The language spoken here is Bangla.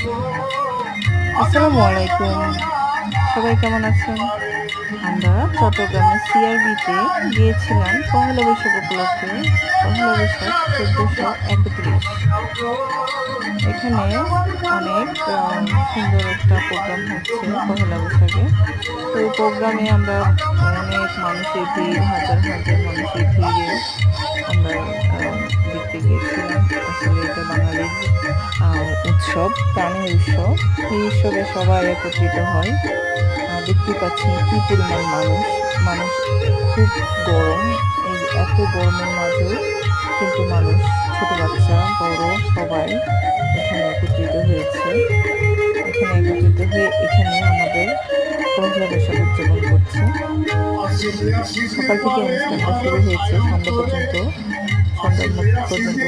আসসালামু আলাইকুম। সবাই কেমন আছেন? আমরা চট্টগ্রামের সিআরবিতে গিয়েছিলাম পহেলা বৈশাখ উপলক্ষে। পহেলা বৈশাখ ১৪৩১। এখানে অনেক সুন্দর একটা প্রোগ্রাম হচ্ছে পহেলা বৈশাখে। তো এই প্রোগ্রামে আমরা অনেক মানুষের ভিড়, হাজার হাজার মানুষের ভিড়ে আমরা দেখতে গিয়েছিলাম। আসলে এটা বাঙালির উৎসব, প্রাণের উৎসব। এই উৎসবে সবাই একত্রিত হয়। দেখতেই পাচ্ছেন কি পরিমাণ মানুষ। মানুষ খুব গরম। এই এত গরমের মাঝেও কিন্তু মানুষ, ছোট বাচ্চা, বড় সবাই এখানে একত্রিত হয়েছে। এখানে একত্রিত হয়ে এখানে আমাদের পহেলা বৈশাখ উদযাপন করছে। সকাল থেকে অনুষ্ঠানটা শুরু হয়েছে, সন্ধ্যা পর্যন্ত ছিল।